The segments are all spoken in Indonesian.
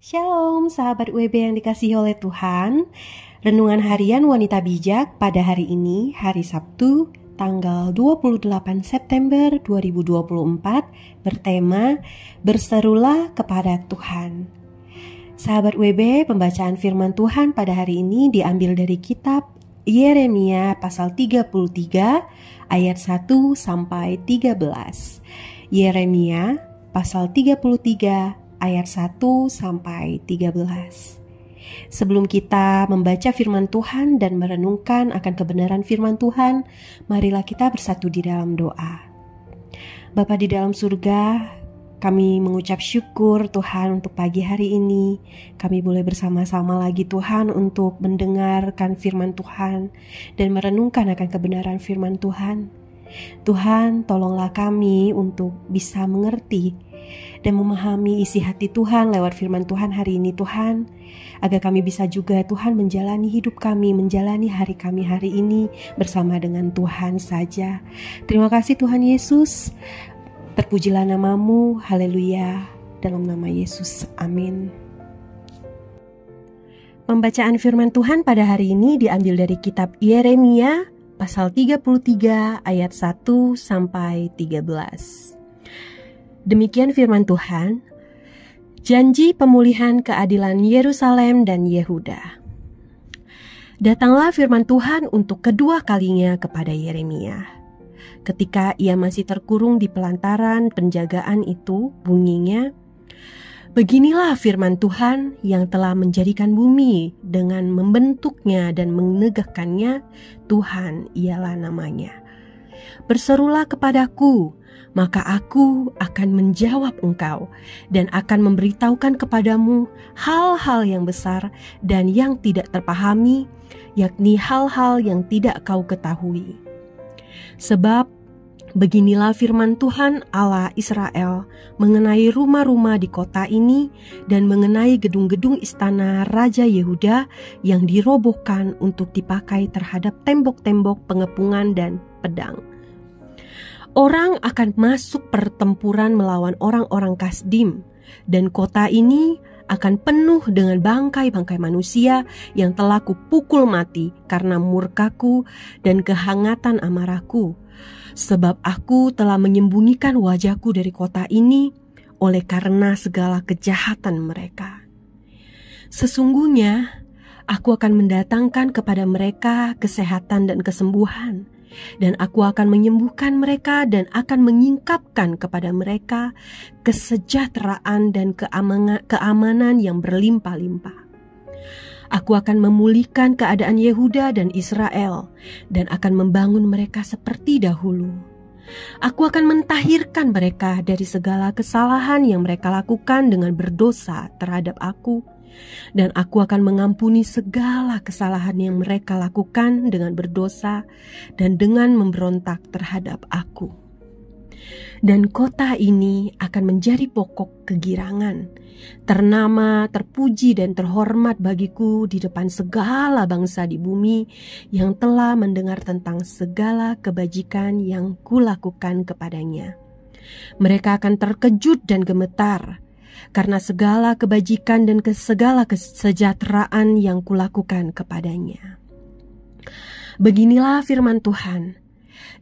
Shalom sahabat WB yang dikasihi oleh Tuhan. Renungan harian wanita bijak pada hari ini, hari Sabtu, tanggal 28 September 2024, bertema Berserulah kepada Tuhan. Sahabat WB, pembacaan firman Tuhan pada hari ini diambil dari kitab Yeremia pasal 33 ayat 1 sampai 13. Yeremia pasal 33 ayat 1 sampai 13. Sebelum kita membaca firman Tuhan dan merenungkan akan kebenaran firman Tuhan, marilah kita bersatu di dalam doa. Bapa di dalam surga, kami mengucap syukur Tuhan untuk pagi hari ini. Kami boleh bersama-sama lagi Tuhan untuk mendengarkan firman Tuhan dan merenungkan akan kebenaran firman Tuhan. Tuhan, tolonglah kami untuk bisa mengerti dan memahami isi hati Tuhan lewat firman Tuhan hari ini Tuhan, agar kami bisa juga Tuhan menjalani hidup kami, menjalani hari kami hari ini bersama dengan Tuhan saja. Terima kasih Tuhan Yesus, terpujilah namamu, haleluya, dalam nama Yesus, amin. Pembacaan firman Tuhan pada hari ini diambil dari kitab Yeremia pasal 33 ayat 1 sampai 13. Demikian firman Tuhan, janji pemulihan keadilan Yerusalem dan Yehuda. Datanglah firman Tuhan untuk kedua kalinya kepada Yeremia. Ketika ia masih terkurung di pelantaran penjagaan itu, bunyinya, beginilah firman Tuhan yang telah menjadikan bumi dengan membentuknya dan menegakkannya, Tuhan ialah namanya. Berserulah kepadaku, maka aku akan menjawab engkau dan akan memberitahukan kepadamu hal-hal yang besar dan yang tidak terpahami, yakni hal-hal yang tidak kau ketahui. Sebab beginilah firman Tuhan Allah Israel mengenai rumah-rumah di kota ini dan mengenai gedung-gedung istana Raja Yehuda yang dirobohkan untuk dipakai terhadap tembok-tembok pengepungan dan pedang. Orang akan masuk pertempuran melawan orang-orang Kasdim, dan kota ini akan penuh dengan bangkai-bangkai manusia yang telah kupukul mati karena murkaku dan kehangatan amarahku. Sebab aku telah menyembunyikan wajahku dari kota ini oleh karena segala kejahatan mereka. Sesungguhnya aku akan mendatangkan kepada mereka kesehatan dan kesembuhan, dan aku akan menyembuhkan mereka dan akan menyingkapkan kepada mereka kesejahteraan dan keamanan yang berlimpah-limpah. Aku akan memulihkan keadaan Yehuda dan Israel dan akan membangun mereka seperti dahulu. Aku akan mentahirkan mereka dari segala kesalahan yang mereka lakukan dengan berdosa terhadap aku, dan aku akan mengampuni segala kesalahan yang mereka lakukan dengan berdosa dan dengan memberontak terhadap aku. Dan kota ini akan menjadi pokok kegirangan, ternama, terpuji dan terhormat bagiku di depan segala bangsa di bumi yang telah mendengar tentang segala kebajikan yang kulakukan kepadanya. Mereka akan terkejut dan gemetar karena segala kebajikan dan segala kesejahteraan yang kulakukan kepadanya. Beginilah firman Tuhan,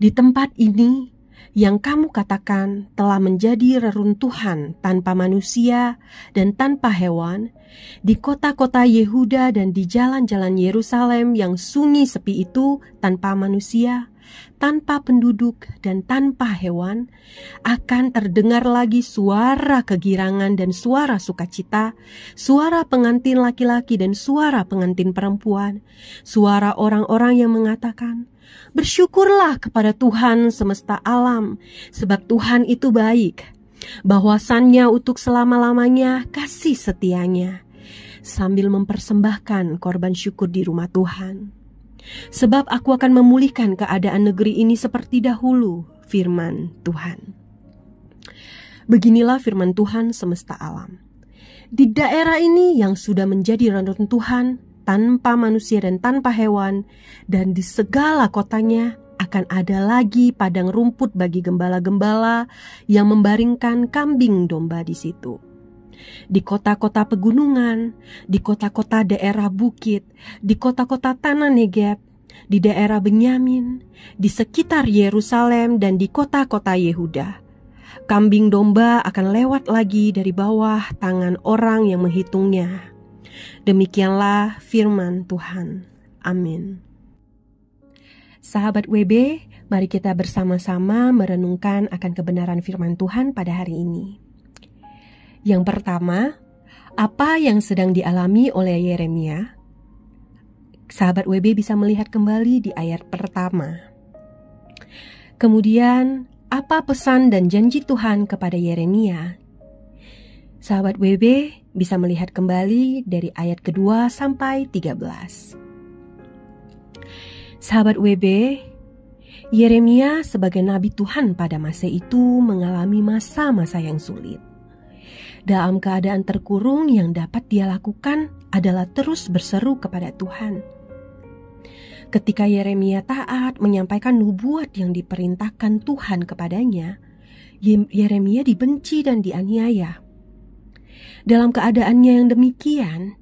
di tempat ini yang kamu katakan telah menjadi reruntuhan tanpa manusia dan tanpa hewan, di kota-kota Yehuda dan di jalan-jalan Yerusalem yang sunyi sepi itu tanpa manusia, tanpa penduduk dan tanpa hewan, akan terdengar lagi suara kegirangan dan suara sukacita, suara pengantin laki-laki dan suara pengantin perempuan, suara orang-orang yang mengatakan, bersyukurlah kepada Tuhan semesta alam, sebab Tuhan itu baik, bahwasannya untuk selama-lamanya kasih setianya, sambil mempersembahkan korban syukur di rumah Tuhan. Sebab aku akan memulihkan keadaan negeri ini seperti dahulu, firman Tuhan. Beginilah firman Tuhan semesta alam. Di daerah ini yang sudah menjadi reruntuhan tanpa manusia dan tanpa hewan, dan di segala kotanya akan ada lagi padang rumput bagi gembala-gembala yang membaringkan kambing domba di situ. di kota-kota pegunungan, di kota-kota daerah bukit, di kota-kota tanah Negeb, di daerah Benyamin, di sekitar Yerusalem dan di kota-kota Yehuda. Kambing domba akan lewat lagi dari bawah tangan orang yang menghitungnya. Demikianlah firman Tuhan. Amin. Sahabat WB, mari kita bersama-sama merenungkan akan kebenaran firman Tuhan pada hari ini. Yang pertama, apa yang sedang dialami oleh Yeremia? Sahabat WB bisa melihat kembali di ayat pertama. Kemudian, apa pesan dan janji Tuhan kepada Yeremia? Sahabat WB bisa melihat kembali dari ayat kedua sampai 13. Sahabat WB, Yeremia sebagai nabi Tuhan pada masa itu mengalami masa-masa yang sulit. Dalam keadaan terkurung, yang dapat dia lakukan adalah terus berseru kepada Tuhan. Ketika Yeremia taat menyampaikan nubuat yang diperintahkan Tuhan kepadanya, Yeremia dibenci dan dianiaya. Dalam keadaannya yang demikian,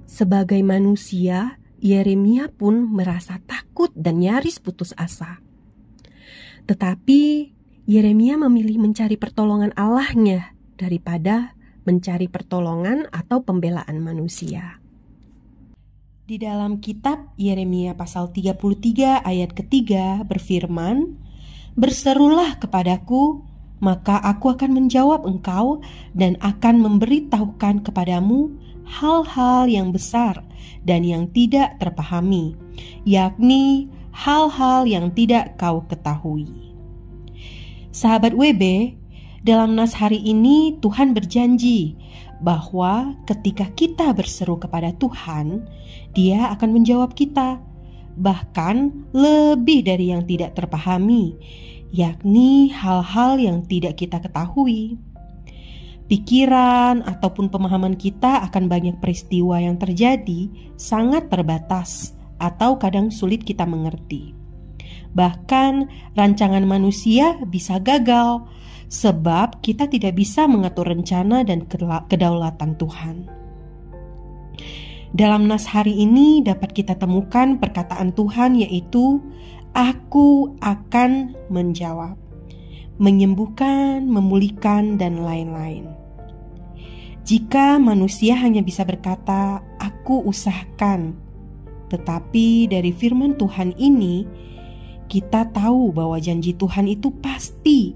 sebagai manusia, Yeremia pun merasa takut dan nyaris putus asa. Tetapi Yeremia memilih mencari pertolongan Allahnya daripada mencari pertolongan atau pembelaan manusia. Di dalam kitab Yeremia pasal 33 ayat ketiga berfirman, "Berserulah kepadaku, maka aku akan menjawab engkau dan akan memberitahukan kepadamu hal-hal yang besar dan yang tidak terpahami, yakni hal-hal yang tidak kau ketahui." Sahabat WB, dalam nas hari ini Tuhan berjanji bahwa ketika kita berseru kepada Tuhan, Dia akan menjawab kita, bahkan lebih dari yang tidak terpahami, yakni hal-hal yang tidak kita ketahui. Pikiran ataupun pemahaman kita akan banyak peristiwa yang terjadi sangat terbatas atau kadang sulit kita mengerti. Bahkan rancangan manusia bisa gagal sebab kita tidak bisa mengatur rencana dan kedaulatan Tuhan. Dalam nas hari ini dapat kita temukan perkataan Tuhan, yaitu "Aku akan menjawab", menyembuhkan, memulihkan, dan lain-lain. Jika manusia hanya bisa berkata, "Aku usahakan," tetapi dari firman Tuhan ini kita tahu bahwa janji Tuhan itu pasti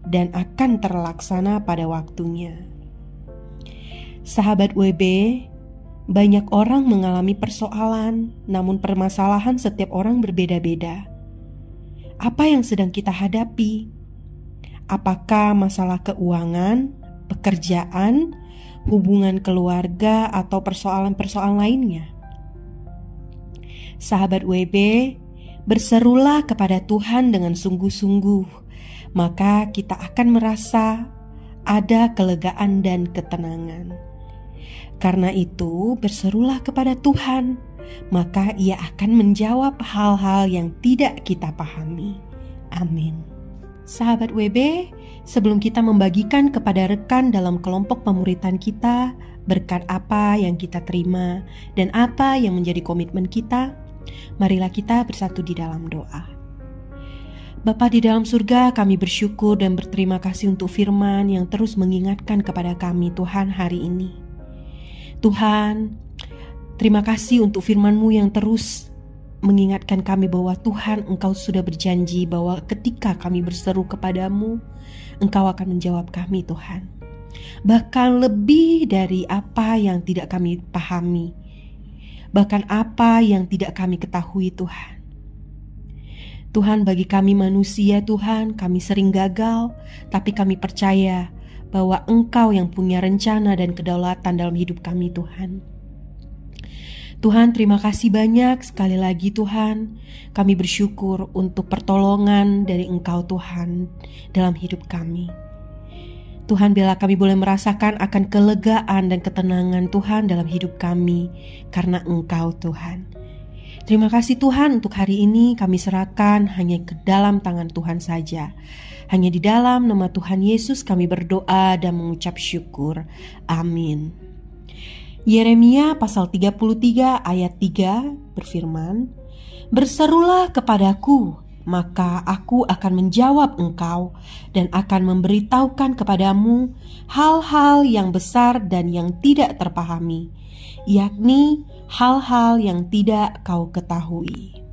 dan akan terlaksana pada waktunya. Sahabat WB, banyak orang mengalami persoalan, namun permasalahan setiap orang berbeda-beda. Apa yang sedang kita hadapi? Apakah masalah keuangan, pekerjaan, hubungan keluarga, atau persoalan-persoalan lainnya? Sahabat WB, berserulah kepada Tuhan dengan sungguh-sungguh, maka kita akan merasa ada kelegaan dan ketenangan. Karena itu, berserulah kepada Tuhan, maka Ia akan menjawab hal-hal yang tidak kita pahami. Amin. Sahabat WB, sebelum kita membagikan kepada rekan dalam kelompok pemuritan kita berkat apa yang kita terima dan apa yang menjadi komitmen kita, marilah kita bersatu di dalam doa. Bapa di dalam surga, kami bersyukur dan berterima kasih untuk firman yang terus mengingatkan kepada kami Tuhan hari ini. Tuhan, terima kasih untuk firman-Mu yang terus mengingatkan kami bahwa Tuhan, Engkau sudah berjanji bahwa ketika kami berseru kepadamu, Engkau akan menjawab kami Tuhan. Bahkan lebih dari apa yang tidak kami pahami, bahkan apa yang tidak kami ketahui Tuhan. Tuhan, bagi kami manusia Tuhan, kami sering gagal, tapi kami percaya bahwa Engkau yang punya rencana dan kedaulatan dalam hidup kami Tuhan. Tuhan, terima kasih banyak sekali lagi Tuhan. Kami bersyukur untuk pertolongan dari Engkau Tuhan dalam hidup kami. Tuhan, bila kami boleh merasakan akan kelegaan dan ketenangan Tuhan dalam hidup kami karena Engkau Tuhan. Terima kasih Tuhan, untuk hari ini kami serahkan hanya ke dalam tangan Tuhan saja. Hanya di dalam nama Tuhan Yesus kami berdoa dan mengucap syukur. Amin. Yeremia pasal 33 ayat 3 berfirman, "Berserulah kepadaku, maka aku akan menjawab engkau dan akan memberitahukan kepadamu hal-hal yang besar dan yang tidak terpahami, yakni hal-hal yang tidak kau ketahui."